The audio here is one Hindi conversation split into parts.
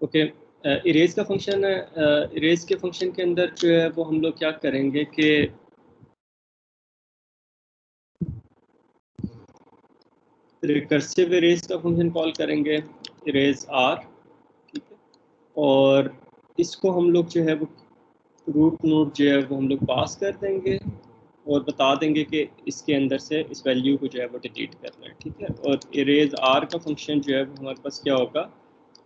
ओके, इरेज का फंक्शन है। इरेज के फंक्शन के अंदर जो है वो हम लोग क्या करेंगे कि रिकर्सिव इरेज का फंक्शन कॉल करेंगे, इरेज आर, ठीक है। और इसको हम लोग जो है वो रूट नोड जो है वो हम लोग पास कर देंगे और बता देंगे कि इसके अंदर से इस वैल्यू को जो है वो डिलीट करना है, ठीक है। और इरेज आर का फंक्शन जो है वो हमारे पास क्या होगा,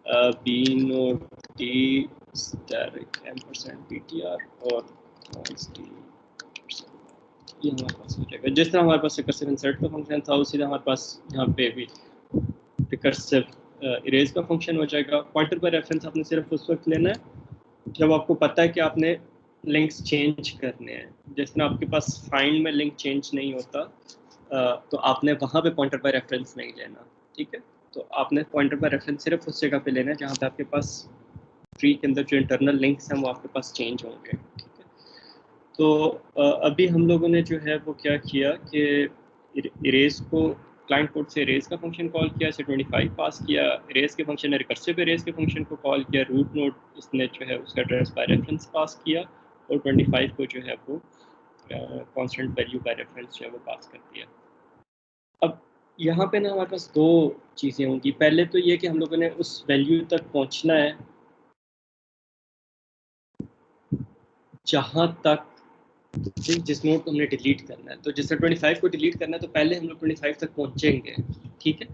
B node T static %ptr और ये हमारे पास हो जाएगा। जिस तरह हमारे पास रिकर्सिव इंसर्ट का फंक्शन था उसी तरह हमारे पास यहाँ पे भी रिकर्सिव इरेज का फंक्शन हो जाएगा। पॉइंटर पर रेफरेंस आपने सिर्फ उस वक्त लेना है जब आपको पता है कि आपने लिंक्स चेंज करने हैं। जिस तरह आपके पास फाइंड में लिंक चेंज नहीं होता तो आपने वहाँ पे पॉइंटर पर रेफरेंस नहीं लेना, ठीक है। तो आपने पॉइंटर पर रेफरेंस सिर्फ उस जगह पे लेना है जहाँ पे आपके पास ट्री के अंदर जो इंटरनल लिंक्स हैं वो आपके पास चेंज होंगे, ठीक है। तो अभी हम लोगों ने जो है वो क्या किया कि इरेज को क्लाइंट कोड से इरेज का फंक्शन कॉल किया, इसे 25 पास किया। इरेज के फंक्शन ने रिकर्सिव इरेज के फंक्शन को कॉल किया, रूट नोड इसने जो है उसका एड्रेस बाय रेफरेंस पास किया और 25 को जो है वो कांस्टेंट वैल्यू बाय रेफरेंस जो है वो पास कर दिया। अब यहाँ पे ना हमारे पास दो चीज़ें होंगी। पहले तो ये कि हम लोगों ने उस वैल्यू तक पहुँचना है जहाँ तक जिस नोड को हमने डिलीट करना है। तो जैसे 25 को डिलीट करना है तो पहले हम लोग 25 तक पहुँचेंगे, ठीक है।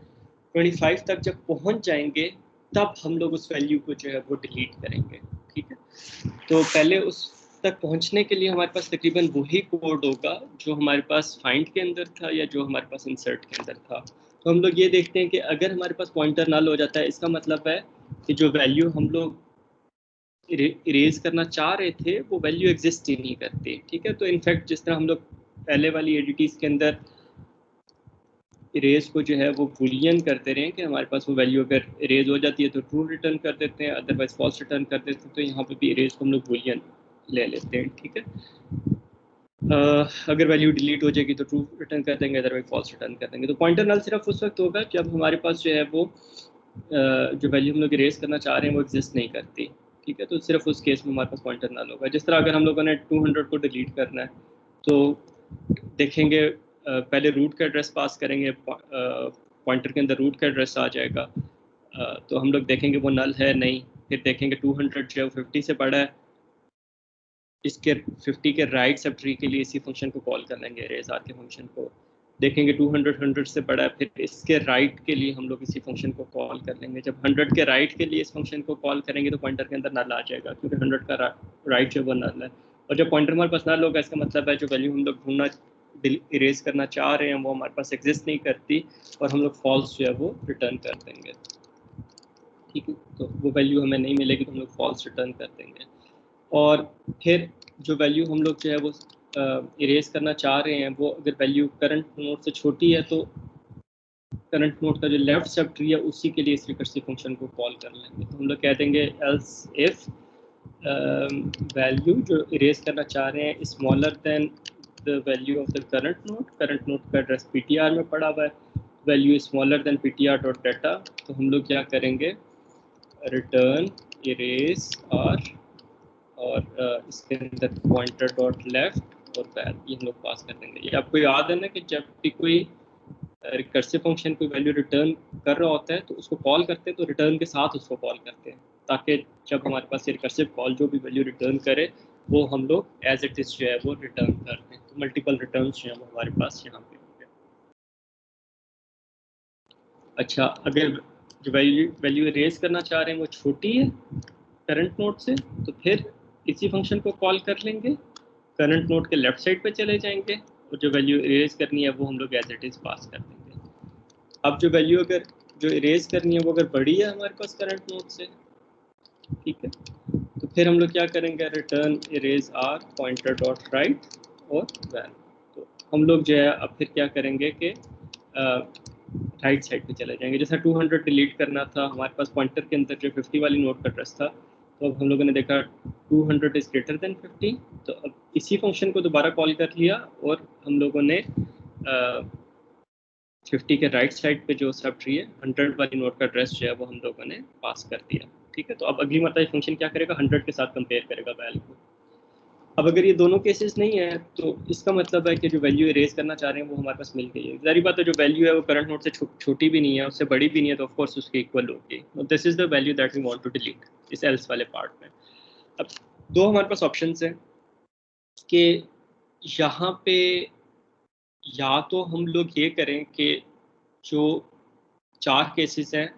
25 तक जब पहुँच जाएंगे तब हम लोग उस वैल्यू को जो है वो डिलीट करेंगे, ठीक है। तो पहले उस तक पहुँचने के लिए हमारे पास तकरीबन वही कोड होगा जो हमारे पास फाइंड के अंदर था या जो हमारे पास इंसर्ट के अंदर था। तो हम लोग ये देखते हैं कि अगर हमारे पास पॉइंटर नल हो जाता है इसका मतलब है कि जो वैल्यू हम लोग इरेज करना चाह रहे थे वो वैल्यू एग्जिस्ट ही नहीं करती, ठीक है। तो इनफैक्ट जिस तरह हम लोग पहले वाली एडिटीज़ के अंदर इरेज को जो है वो बूलियन करते रहे कि हमारे पास वो वैल्यू अगर इरेज हो जाती है तो ट्रू रिटर्न कर देते हैं, अदरवाइज फॉल्स रिटर्न कर देते हैं। तो यहाँ पे भी इरेज को हम लोग बूलियन ले लेते हैं, ठीक है। अगर वैल्यू डिलीट हो जाएगी तो ट्रू रिटर्न कर देंगे, अदरवाइज फॉल्स रिटर्न कर देंगे। तो पॉइंटर नल सिर्फ उस वक्त होगा जब हमारे पास जो है वो जो वैल्यू हम लोग इरेज करना चाह रहे हैं वो एग्जिस्ट नहीं करती, ठीक है। तो सिर्फ उस केस में हमारे पास पॉइंटर नल होगा। जिस तरह अगर हम लोगों ने 200 को डिलीट करना है तो देखेंगे पहले रूट का एड्रेस पास करेंगे, पॉइंटर के अंदर रूट का एड्रेस आ जाएगा। तो हम लोग देखेंगे वो नल है नहीं, फिर देखेंगे 200 जो है 50 से बड़ा है, इसके 50 के राइट सब ट्री के लिए इसी फंक्शन को कॉल कर लेंगे, इरेज आर के फंक्शन को। देखेंगे 200 100 से बड़ा है, फिर इसके राइट के लिए हम लोग इसी फंक्शन को कॉल कर लेंगे। जब 100 के राइट के लिए इस फंक्शन को कॉल करेंगे तो पॉइंटर के अंदर नल आ जाएगा क्योंकि 100 का राइट जो वो नल है। और जब पॉइंटर हमारे पास नल होगा इसका मतलब है जो वैल्यू हम लोग ढूंढना इरेज करना चाह रहे हैं वो हमारे पास एग्जिस्ट नहीं करती और हम लोग फॉल्स जो है वो रिटर्न कर देंगे, ठीक है। तो वो वैल्यू हमें नहीं मिलेगी तो हम लोग फॉल्स रिटर्न कर देंगे। और फिर जो वैल्यू हम लोग जो है वो इरेज करना चाह रहे हैं वो अगर वैल्यू करंट नोड से छोटी है तो करंट नोड का जो लेफ्ट सब ट्री है उसी के लिए इस रिकर्सिव फंक्शन को कॉल कर लेंगे। तो हम लोग कह देंगे एल्स इफ वैल्यू जो इरेज करना चाह रहे हैं smaller than the value of the current node का एड्रेस पीटीआर में पड़ा हुआ है, value smaller than PTR dot data. तो हम लोग क्या करेंगे, रिटर्न इरेज आर और इसके अंदर पॉइंटर डॉट लेफ्ट और वैल ये हम लोग पास कर देंगे। ये आपको याद है ना कि जब भी कोई रिकर्सिव फंक्शन कोई वैल्यू रिटर्न कर रहा होता है तो उसको कॉल करते हैं तो रिटर्न के साथ उसको कॉल करते हैं ताकि जब हमारे पास ये रिकर्सिव कॉल जो भी वैल्यू रिटर्न करे वो हम लोग एज इट इज जो है वो रिटर्न कर दें। तो मल्टीपल रिटर्न जो है वो हमारे पास यहाँ पे होंगे। अच्छा, अगर जो वैल्यू इरेज करना चाह रहे हैं वो छोटी है करंट नोड से तो फिर इसी फंक्शन को कॉल कर लेंगे, करंट नोड के लेफ्ट साइड पे चले जाएंगे और जो वैल्यू इरेज करनी है वो हम लोग एज इट इज पास कर देंगे। अब जो वैल्यू अगर जो इरेज करनी है वो अगर बड़ी है हमारे पास करंट नोड से, ठीक है, तो फिर हम लोग क्या करेंगे, return erase R pointer dot right और वैल। तो हम लोग जो है अब फिर क्या करेंगे कि राइट साइड पे चले जाएंगे। जैसा 200 डिलीट करना था हमारे पास पॉइंटर के अंदर जो 50 वाली नोड का एड्रेस था तो अब हम लोगों ने देखा 200 इज ग्रेटर देन 50। तो अब इसी फंक्शन को दोबारा कॉल कर लिया और हम लोगों ने 50 के राइट साइड पे जो सब ट्री है 100 वाली नोड का एड्रेस जो है वो हम लोगों ने पास कर दिया, ठीक ठीक है। तो अब अगली मरतबा फंक्शन क्या करेगा, 100 के साथ कंपेयर करेगा वैल को। अब अगर ये दोनों केसेस नहीं है तो इसका मतलब है कि जो वैल्यू इरेज करना चाह रहे हैं वो हमारे पास मिल गई है। जारी बात है जो वैल्यू है वो करंट नोड से छोटी भी नहीं है, उससे बड़ी भी नहीं है, तो ऑफ कोर्स उसके इक्वल होगी। This is the value that we want to delete इस एल्स वाले पार्ट में। अब दो हमारे पास ऑप्शंस हैं कि यहाँ पे या तो हम लोग ये करें कि जो 4 केसेस हैं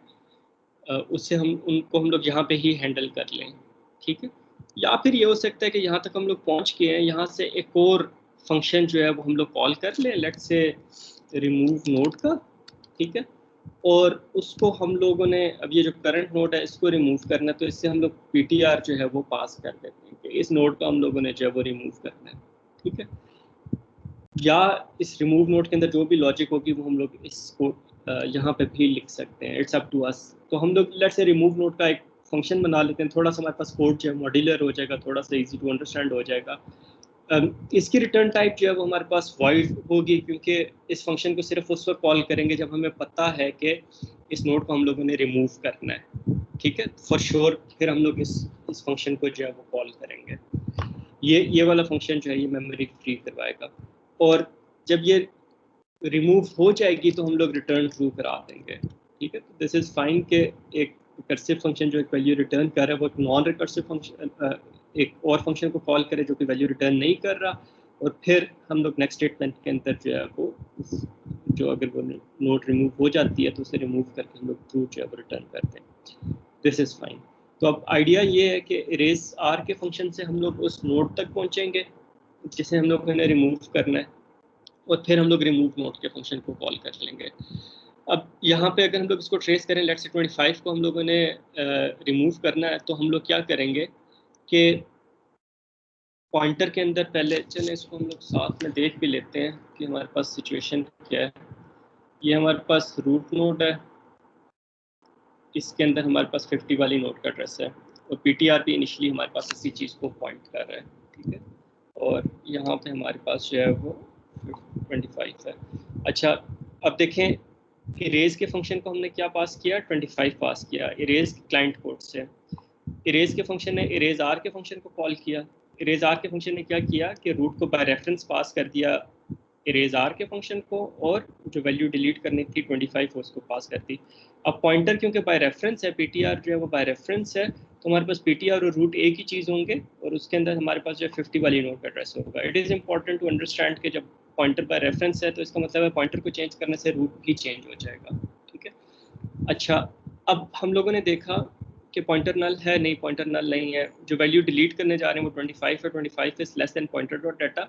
उससे हम लोग यहाँ पे ही हैंडल कर लें, ठीक है। या फिर ये हो सकता है कि यहाँ तक हम लोग पहुँच गए हैं, यहाँ से एक और फंक्शन जो है वो हम लोग कॉल कर लें, लेट्स से रिमूव नोड का, ठीक है। और उसको हम लोगों ने, अब ये जो करंट नोड है इसको रिमूव करना है, तो इससे हम लोग PTR जो है वो पास कर देते हैं कि इस नोड को हम लोगों ने जो है वो रिमूव करना है, ठीक है। या इस रिमूव नोड के अंदर जो भी लॉजिक होगी वो हम लोग इसको यहाँ पे भी लिख सकते हैं, इट्स अप टू अस। तो हम लोग लेट्स से रिमूव नोड का एक फंक्शन बना लेते हैं, थोड़ा सा हमारे पास कोड जो है मॉड्यूलर हो जाएगा, थोड़ा सा इजी टू अंडरस्टैंड हो जाएगा। इसकी रिटर्न टाइप जो है वो हमारे पास वॉइड होगी, क्योंकि इस फंक्शन को सिर्फ उस वक्त कॉल करेंगे जब हमें पता है कि इस नोड को हम लोगों ने रिमूव करना है, ठीक है। फॉर श्योर फिर हम लोग इस फंक्शन को जो है वो कॉल करेंगे। ये वाला फंक्शन जो है ये मेमोरी फ्री करवाएगा, और जब ये रिमूव हो जाएगी तो हम लोग रिटर्न ट्रू करा देंगे, ठीक है। तो दिस इज फाइन कि एक रिकर्सिव फंक्शन जो एक वैल्यू रिटर्न कर रहा है वो एक नॉन रिकर्सिव फंक्शन एक और फंक्शन को कॉल करे जो कि वैल्यू रिटर्न नहीं कर रहा, और फिर हम लोग नेक्स्ट स्टेटमेंट के अंदर जो है वो जो अगर वो नोट रिमूव हो जाती है तो उसे रिमूव करके हम लोग ट्रू जो है वो रिटर्न करते हैं। This is fine. तो अब आइडिया ये है कि इरेज आर के फंक्शन से हम लोग उस नोड तक पहुंचेंगे जिसे हम लोग ने रिमूव करना है, और फिर हम लोग रिमूव नोड के फंक्शन को कॉल कर लेंगे। अब यहाँ पे अगर हम लोग इसको ट्रेस करें, लेट्स से 25 को हम लोगों ने रिमूव करना है, तो हम लोग क्या करेंगे कि पॉइंटर के अंदर पहले चलें इसको हम लोग साथ में देख भी लेते हैं कि हमारे पास सिचुएशन क्या है। ये हमारे पास रूट नोड है, इसके अंदर हमारे पास 50 वाली नोड का एड्रेस है, और PTR भी इनिशियली हमारे पास इसी चीज़ को पॉइंट कर रहा है, ठीक है। और यहाँ पे हमारे पास जो है वो 25 है। अच्छा, अब देखें इरेज के फंक्शन को हमने क्या पास किया, 25 पास किया इरेज क्लाइंट कोड से। इरेज के फंक्शन ने इरेज आर के फंक्शन को कॉल किया। इरेज आर के फंक्शन ने क्या किया कि रूट को बाय रेफरेंस पास कर दिया इरेज आर के फंक्शन को, और जो वैल्यू डिलीट करनी थी 25 उसको पास कर दी। अब पॉइंटर क्योंकि बाय रेफरेंस है, PTR जो है वो बाय रेफरेंस है, तो हमारे पास PTR और रूट एक ही चीज़ होंगे, और उसके अंदर हमारे पास जो 50 वाली नोड का एड्रेस होगा। It is important to understand कि जब पॉइंटर बाय रेफरेंस है तो इसका मतलब है पॉइंटर को चेंज करने से रूट भी चेंज हो जाएगा, ठीक है। अच्छा, अब हम लोगों ने देखा कि पॉइंटर नल है, नहीं पॉइंटर नल नहीं है, जो वैल्यू डिलीट करने जा रहे हैं वो 25 है, 25 is less than pointer dot data,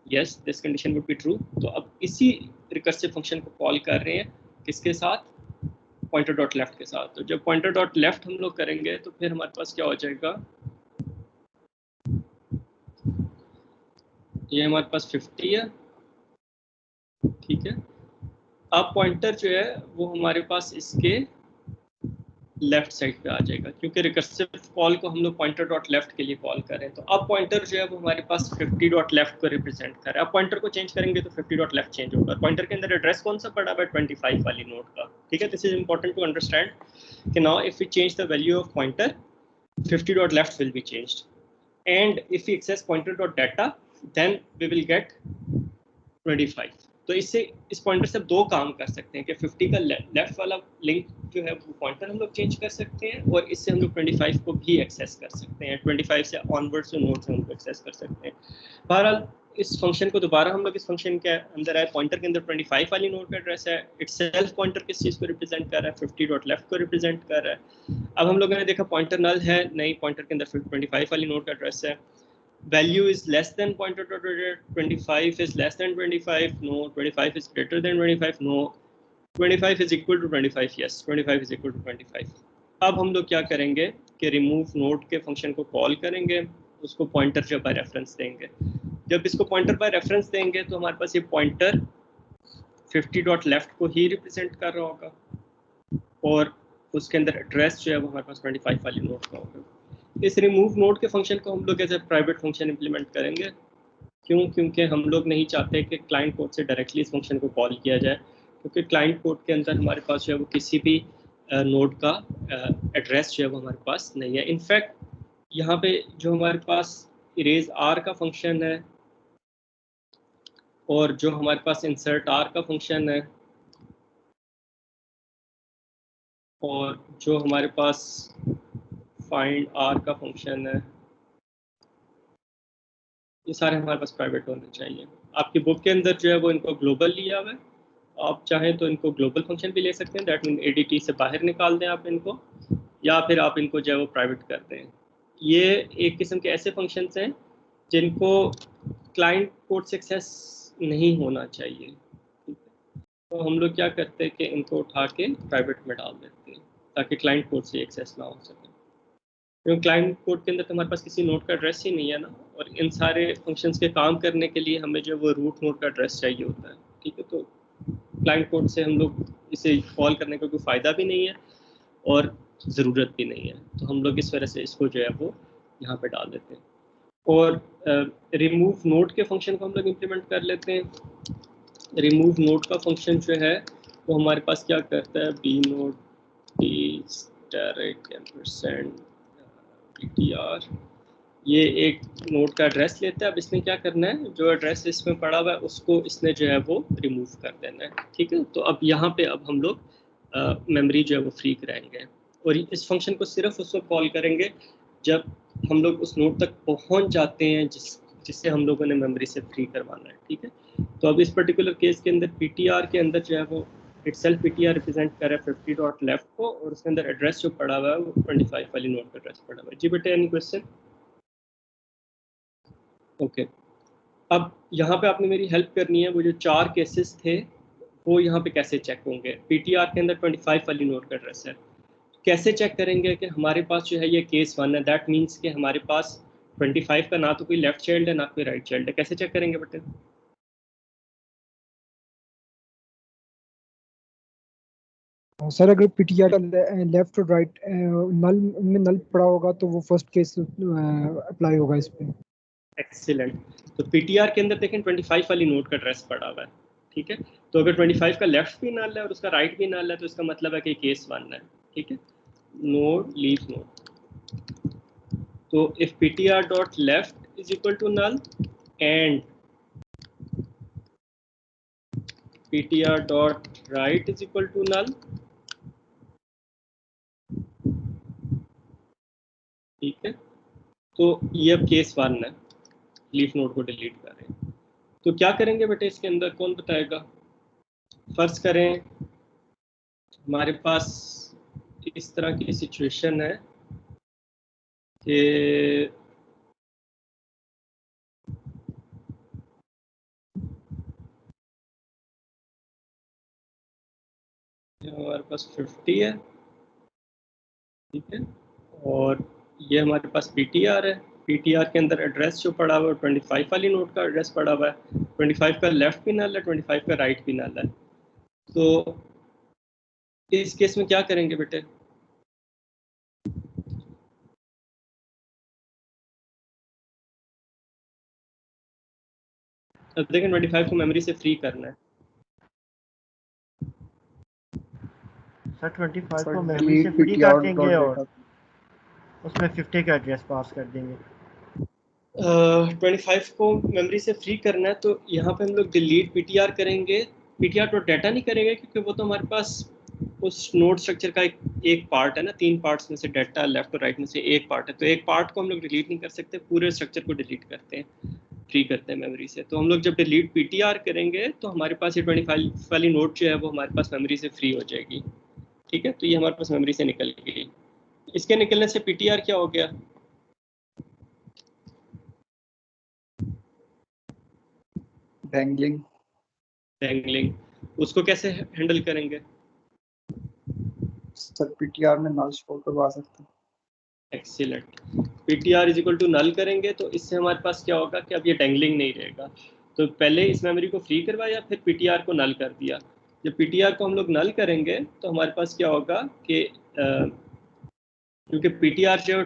yes this condition would be true. तो अब इसी रिकर्सिव फंक्शन को कॉल कर रहे हैं किसके साथ, पॉइंटर डॉट लेफ्ट के साथ। तो जब पॉइंटर डॉट लेफ्ट हम लोग करेंगे तो फिर हमारे पास क्या हो जाएगा, ये हमारे पास 50 है, ठीक है। अब पॉइंटर जो है वो हमारे पास इसके लेफ्ट साइड पे आ जाएगा, क्योंकि रिकर्सिव कॉल को हम लोग पॉइंटर डॉट लेफ्ट के लिए कॉल कर रहे हैं। तो अब पॉइंटर जो है वो हमारे पास 50 डॉट लेफ्ट को रिप्रेजेंट कर रहा है। अब पॉइंटर को चेंज करेंगे तो 50 डॉट लेफ्ट चेंज होगा। पॉइंटर के अंदर एड्रेस कौन सा पड़ा है, 25 वाली नोड का, ठीक है। This is important to understand कि now if we change the value of pointer 50 dot left will be changed, and if we access pointer dot data then we will get 25। तो इससे इस पॉइंटर से दो काम कर सकते हैं कि 50 का लेफ्ट वाला लिंक जो है वो पॉइंटर हम लोग चेंज कर सकते हैं, और इससे हम लोग 25 को भी एक्सेस कर सकते हैं, 25 से ऑनवर्ड्स जो नोड से हम लोग एक्सेस कर सकते हैं। बहरहाल इस फंक्शन को दोबारा हम लोग इस फंक्शन के अंदर आए, पॉइंटर के अंदर 25 वाली नोड का एड्रेस है, इटसेल्फ पॉइंटर किस चीज़ को रिप्रेजेंट कर रहा है, 50 डॉट लेफ्ट को रिप्रेजेंट कर रहा है। अब हम लोगों ने देखा पॉइंटर नल है, नहीं पॉइंटर के अंदर 25 वाली नोड का एड्रेस है। Value is less than pointer dot data, 25 is less than 25, no, 25 is greater than 25, no, 25 is equal to 25, yes, 25 is equal to 25। अब हम लोग क्या करेंगे कि रिमूव नोड के फंक्शन को कॉल करेंगे, उसको पॉइंटर जो बाय रेफरेंस देंगे। जब इसको पॉइंटर बाय रेफरेंस देंगे तो हमारे पास ये पॉइंटर 50 डॉट लेफ्ट को ही रिप्रेजेंट कर रहा होगा, और उसके अंदर एड्रेस जो है वो हमारे पास 25 वाली नोड का होगा। इस रिमूव नोड के फंक्शन को हम लोग as a private function implement करेंगे। क्यों, क्योंकि हम लोग नहीं चाहते कि क्लाइंट कोड से डायरेक्टली इस फंक्शन को कॉल किया जाए, क्योंकि क्लाइंट कोड के अंदर हमारे पास जो है वो किसी भी नोड का एड्रेस जो है वो हमारे पास नहीं है। इनफैक्ट यहाँ पे जो हमारे पास इरेज आर का फंक्शन है और जो हमारे पास इंसर्ट आर का फंक्शन है और जो हमारे पास फाइंड आर का फंक्शन है, ये सारे हमारे पास प्राइवेट होने चाहिए। आपकी बुक के अंदर जो है वो इनको ग्लोबल लिया हुआ है, आप चाहें तो इनको ग्लोबल फंक्शन भी ले सकते हैं, दैट मीन एडीटी से बाहर निकाल दें आप इनको, या फिर आप इनको जो है वो प्राइवेट कर दें। ये एक किस्म के ऐसे फंक्शंस हैं जिनको क्लाइंट कोड से एक्सेस नहीं होना चाहिए, ठीक है। तो हम लोग क्या करते हैं कि इनको उठा के प्राइवेट में डाल देते हैं ताकि क्लाइंट कोड से एक्सेस ना हो सके, क्योंकि क्लाइंट कोड के अंदर तो हमारे पास किसी नोड का एड्रेस ही नहीं है ना, और इन सारे फंक्शंस के काम करने के लिए हमें जो वो रूट नोड का एड्रेस चाहिए होता है, ठीक है। तो क्लाइंट कोड से हम लोग इसे कॉल करने का कोई फ़ायदा भी नहीं है और ज़रूरत भी नहीं है, तो हम लोग इस वजह से इसको जो है वो यहाँ पे डाल देते हैं। और रिमूव नोड के फंक्शन को हम लोग इम्प्लीमेंट कर लेते हैं। रिमूव नोड का फंक्शन जो है वो हमारे पास क्या करता है, B node T direct ptr, ये एक नोड का एड्रेस लेता है। अब इसने क्या करना है, जो एड्रेस इसमें पड़ा हुआ है उसको इसने जो है वो रिमूव कर देना है, ठीक है। तो अब यहाँ पे अब हम लोग मेमोरी जो है वो फ्री कराएंगे, और इस फंक्शन को सिर्फ उस वक्त कॉल करेंगे जब हम लोग उस नोड तक पहुँच जाते हैं जिससे हम लोगों ने मेमोरी से फ्री करवाना है, ठीक है। तो अब इस पर्टिकुलर केस के अंदर ptr के अंदर जो है वो इटसेल्फ ptr रिप्रेजेंट कर रहा है 50.left को, और उसके अंदर एड्रेस जो पड़ा हुआ है वो 25 वाली नोड का एड्रेस पड़ा हुआ है। जी बेटे, एनी क्वेश्चन? ओके। अब यहाँ पे आपने मेरी हेल्प करनी है, वो जो 4 केसेस थे वो यहाँ पे कैसे चेक होंगे। ptr के अंदर 25 वाली नोड का एड्रेस है, कैसे चेक करेंगे कि हमारे पास जो है ये केस 1 है, दैट मीन्स कि हमारे पास 25 का ना तो कोई लेफ्ट चाइल्ड है ना कोई राइट चाइल्ड है। कैसे चेक करेंगे बेटे? सर अगर पीटीआर का लेफ्ट और राइट नल में नल पड़ा होगा तो वो फर्स्ट केस अप्लाई होगा इस पे। एक्सीलेंट। तो पीटीआर के अंदर देखें 25 वाली नोड का एड्रेस पड़ा हुआ है, ठीक है। तो अगर 25 का लेफ्ट भी नल है और उसका राइट भी नल है तो इसका मतलब है कि केस 1 है, ठीक है। नोड लीव नोड, तो if ptr dot left is equal to null and ptr dot right is equal to null, ठीक है, तो ये अब केस 1 है, लीफ नोड को डिलीट कर रहे हैं। तो क्या करेंगे बेटे इसके अंदर, कौन बताएगा? फर्ज करें हमारे पास इस तरह की सिचुएशन है कि हमारे पास 50 है, ठीक है, और ये हमारे पास ptr है। ptr के अंदर एड्रेस जो पड़ा हुआ है 25 वाली नोड का एड्रेस पड़ा हुआ है, 25 का लेफ्ट भी नल है, 25 का राइट भी नल है। तो इस केस में क्या करेंगे बेटे? अब देखें 25 को मेमोरी से फ्री करना है। सर 25 को मेमोरी से फ्री कर देंगे और उसमें 50 का एड्रेस पास कर देंगे। 25 को मेमोरी से फ्री करना है तो यहाँ पे हम लोग डिलीट ptr करेंगे, ptr डॉट डाटा नहीं करेंगे क्योंकि वो तो हमारे पास उस नोड स्ट्रक्चर का एक पार्ट है ना, 3 पार्ट्स में से डाटा लेफ्ट और राइट में से एक पार्ट है, तो एक पार्ट को हम लोग डिलीट नहीं कर सकते, पूरे स्ट्रक्चर को डिलीट करते हैं, फ्री करते हैं मेमोरी से। तो हम लोग जब डिलीट ptr करेंगे तो हमारे पास ये 25 वाली नोड जो है वो हमारे पास मेमोरी से फ्री हो जाएगी, ठीक है। तो ये हमारे पास मेमोरी से निकल गई। इसके निकलने से ptr क्या हो गया? डैंगलिंग। उसको कैसे हैंडल करेंगे? सर पीटीआर में नल स्टोर करवा सकते हैं। Excellent. ptr is equal to null करेंगे तो इससे हमारे पास क्या होगा कि अब ये डैंगलिंग नहीं रहेगा। तो पहले इस मेमोरी को फ्री करवाया, फिर ptr को नल कर दिया। जब ptr को हम लोग नल करेंगे तो हमारे पास क्या होगा कि क्योंकि ptr जो है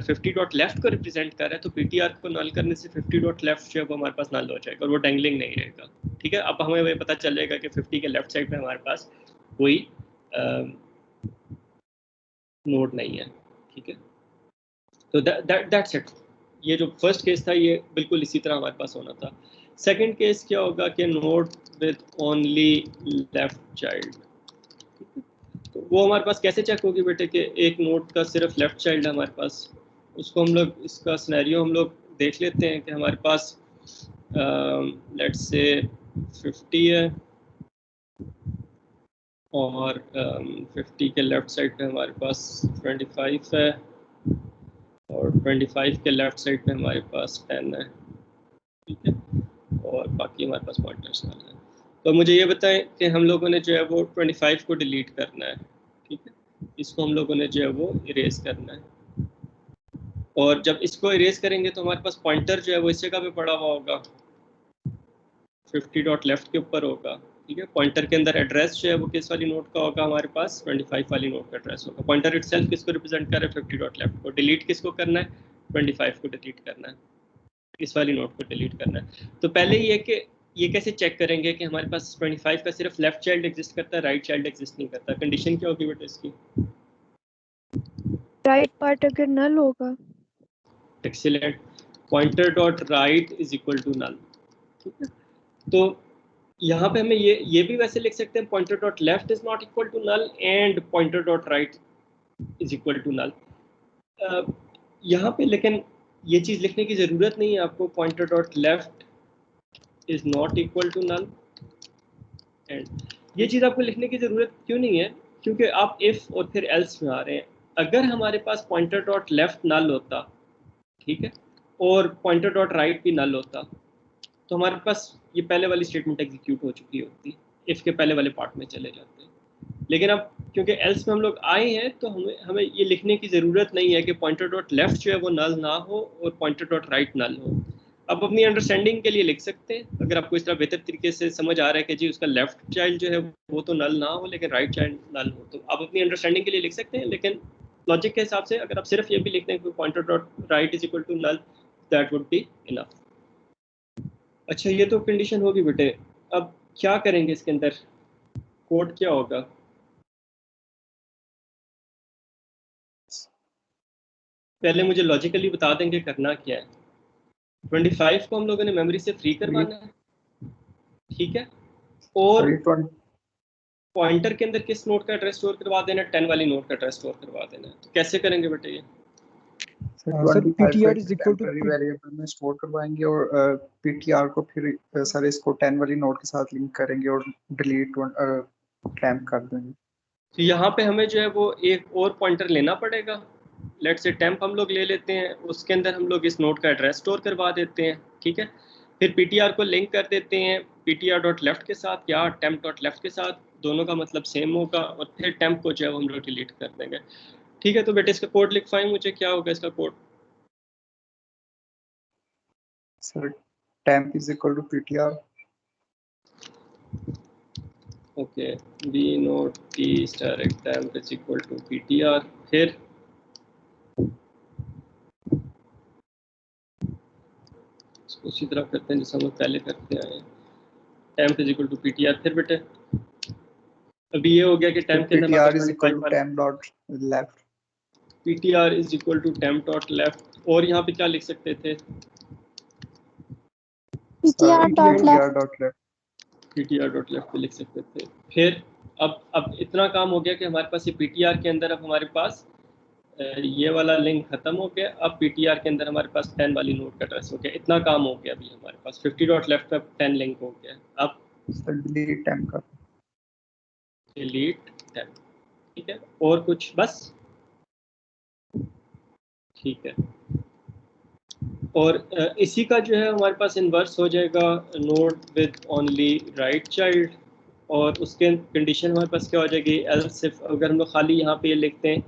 50 डॉट लेफ्ट को रिप्रेजेंट कर रहा है, तो ptr को नल करने से 50 डॉट लेफ्ट जो है वो हमारे पास नल हो जाएगा और वो डैंगलिंग नहीं रहेगा, ठीक है। अब हमें ये पता चलेगा कि 50 के लेफ्ट साइड में हमारे पास कोई नोड नहीं है, ठीक है। तो दैट्स इट। ये जो फर्स्ट केस था ये बिल्कुल इसी तरह हमारे पास होना था। सेकंड केस क्या होगा कि node with only left child, तो वो हमारे पास कैसे चेक होगी बेटे कि एक नोड का सिर्फ लेफ्ट चाइल्ड है हमारे पास। उसको हम लोग इसका सिनेरियो हम लोग देख लेते हैं कि हमारे पास लेट्स से 50 है और 50 के लेफ्ट साइड पे हमारे पास 25 है और 25 के लेफ्ट साइड पे हमारे पास 10 है, ठीक है, और बाकी हमारे पास पॉइंटर्स वाला है। तो मुझे ये बताएं कि हम लोगों ने जो है वो 25 को डिलीट करना है, ठीक है, इसको हम लोगों ने जो है वो इरेज करना है। और जब इसको इरेज करेंगे तो हमारे पास पॉइंटर जो है वो इस जगह पे पड़ा हुआ होगा, 50 डॉट लेफ्ट के ऊपर होगा, ठीक है। पॉइंटर के अंदर एड्रेस जो है वो किस वाली नोट का होगा, हमारे पास 25 वाली नोट का एड्रेस होगा। पॉइंटर इटसेल्फ किसको रिप्रेजेंट कर रहा है, 50 डॉट लेफ्ट को। डिलीट किसको करना है, 25 को डिलीट करना है, इस वाली नोट को डिलीट करना है। तो पहले ये कि ये कैसे चेक करेंगे कि हमारे पास 25 का सिर्फ लेफ्ट चाइल्ड एग्जिस्ट करता है, राइट चाइल्ड एग्जिस्ट नहीं करता। कंडीशन क्या होगी बेटा इसकी, राइट पार्ट अगर नल होगा। Excellent, pointer dot right is equal to null, ठीक है। तो यहाँ पे हमें ये भी वैसे लिख सकते हैं, pointer dot left is not equal to null and pointer dot right is equal to null. यहाँ पे लेकिन ये चीज़ लिखने की ज़रूरत नहीं है आपको, pointer dot left is not equal to null and ये चीज़ आपको लिखने की ज़रूरत क्यों नहीं है, क्योंकि आप इफ़ और फिर एल्स में आ रहे हैं। अगर हमारे पास पॉइंटर डॉट लेफ्ट नल होता, ठीक है, और पॉइंटर डॉट राइट भी नल होता, तो हमारे पास ये पहले वाली स्टेटमेंट एग्जीक्यूट हो चुकी होती, इफ़ के पहले वाले पार्ट में चले जाते हैं। लेकिन अब क्योंकि एल्स में हम लोग आए हैं तो हमें ये लिखने की ज़रूरत नहीं है कि पॉइंटर डॉट लेफ्ट जो है वो नल ना हो और पॉइंटर डॉट राइट नल हो। आप अपनी अंडरस्टैंडिंग के लिए लिख सकते हैं, अगर आपको इस तरह बेहतर तरीके से समझ आ रहा है कि जी उसका लेफ्ट चाइल्ड जो है वो तो नल ना हो लेकिन राइट चाइल्ड नल हो, तो आप अपनी अंडरस्टैंडिंग के लिए लिख सकते हैं। लेकिन लॉजिक के हिसाब से अगर आप सिर्फ ये भी लिखते हैं कि pointer dot right is equal to null, that would be enough. अच्छा, ये तो कंडीशन होगी बेटे। अब क्या करेंगे इसके अंदर, कोड क्या होगा? पहले मुझे लॉजिकली बता देंगे करना क्या है। 25 को हम लोगों ने मेमोरी से फ्री करवाना है, ठीक है, और पॉइंटर के अंदर किस नोट का एड्रेस स्टोर करवा देना है, 10 वाली नोट का एड्रेस स्टोर करवा देना है। तो कैसे करेंगे बेटे ये? Sir PTR is equal two variable में स्टोर करवाएंगे और पीटीआर को फिर सर इसको 10 वाली नोट के साथ लिंक करेंगे और डिलीट क्लैम्प कर देंगे। तो यहाँ पे हमें जो है वो एक और पॉइंटर लेना पड़ेगा। लेट्स से टेम्प हम लोग ले लेते हैं, उसके अंदर हम लोग इस नोट का एड्रेस स्टोर करवा देते हैं, ठीक है। फिर पीटीआर को लिंक कर देते हैं पीटीआर डॉट लेफ्ट के साथ या टेम्प डॉट लेफ्ट के साथ, दोनों का मतलब सेम होगा, और फिर टेम्प को जो है हम लोग डिलीट कर देंगे, ठीक है। तो बेटे इसका कोड लिखवाएं मुझे, क्या होगा इसका code? Sir temp is equal to PTR, okay, B node T star temp is equal to PTR, फिर उसी तरह करते हैं जैसे हम लोग पहले करते आए हैं, temp is equal to PTR. फिर बेटे अभी ये हो गया कि टेम्प के PTR is equal to temp dot left, PTR is equal to temp dot left, और यहाँ पे क्या लिख सकते थे, PTR dot left, PTR dot left पे लिख सकते थे। फिर अब इतना काम हो गया कि हमारे पास ये पीटीआर के अंदर अब हमारे पास ये वाला लिंक खत्म हो गया। अब पीटीआर के अंदर हमारे पास 10 वाली नोट का एड्रेस हो गया, इतना काम हो गया। अभी हमारे पास 50 डॉट लेफ्ट पे 10 लिंक हो गया। अब डिलीट टेम्प कर, डिलीट 10, ठीक है, और कुछ बस, ठीक है। और इसी का जो है हमारे पास इन्वर्स हो जाएगा node with only right child, और उसके कंडीशन हमारे पास क्या हो जाएगी, एल्स इफ अगर हम लोग खाली यहाँ पे लिखते हैं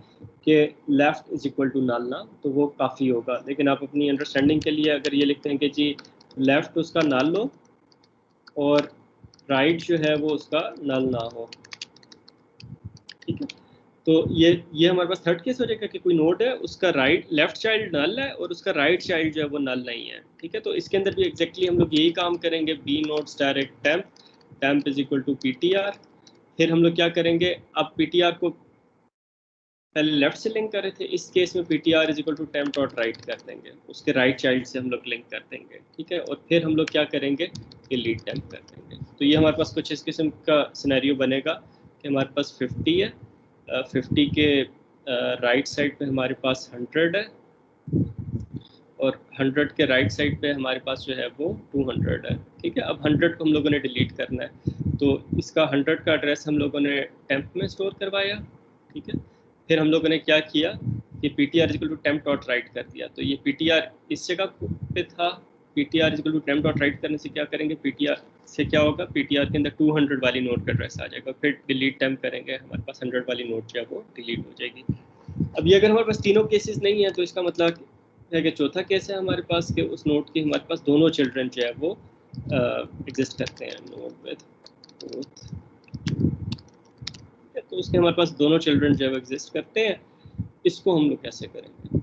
कि left is equal to null ना, तो वो काफ़ी होगा। लेकिन आप अपनी अंडरस्टैंडिंग के लिए अगर ये लिखते हैं कि जी लेफ्ट उसका नल हो और राइट जो है वो उसका नल ना हो, ठीक है, तो ये हमारे पास थर्ड केस हो जाएगा कि कोई नोड है, उसका लेफ्ट चाइल्ड नल है और उसका राइट चाइल्ड जो है वो नल नहीं है, ठीक है। तो इसके अंदर भी एग्जैक्टली हम लोग यही काम करेंगे, B nodes direct temp is equal to PTR. फिर हम लोग क्या करेंगे, अब पीटीआर को पहले लेफ्ट से लिंक कर रहे थे, इस केस में ptr is equal to temp dot right कर देंगे, उसके राइट चाइल्ड से हम लोग लिंक कर देंगे, ठीक है। और फिर हम लोग क्या करेंगे, डिलीट टेम्प कर देंगे। तो ये हमारे पास कुछ इस किस्म का सिनेरियो बनेगा कि हमारे पास 50 है, 50 के राइट साइड पे हमारे पास 100 है, और 100 के राइट साइड पे हमारे पास जो है वो 200 है, ठीक है। अब 100 को हम लोगों ने डिलीट करना है, तो इसका 100 का एड्रेस हम लोगों ने टेम्प में स्टोर करवाया, ठीक है। फिर हम लोगों ने क्या किया कि ptr equal to temp dot right कर दिया। तो ये ptr इस जगह पे था, ptr equal to temp dot right करने से क्या करेंगे, ptr से क्या होगा, ptr के अंदर 200 वाली नोट का एड्रेस आ जाएगा, फिर डिलीट टेम्प करेंगे, हमारे पास 100 वाली नोट जो है वो डिलीट हो जाएगी। अब ये अगर हमारे पास तीनों केसेस नहीं है तो इसका मतलब है कि चौथा केस है हमारे पास कि उस नोट की हमारे पास दोनों चिल्ड्रन जो है वो एग्जिस्ट करते हैं, नोट विद बोथ, तो उसके हमारे पास दोनों चिल्ड्रन जो है वो एग्जिस्ट करते हैं। इसको हम लोग कैसे करेंगे,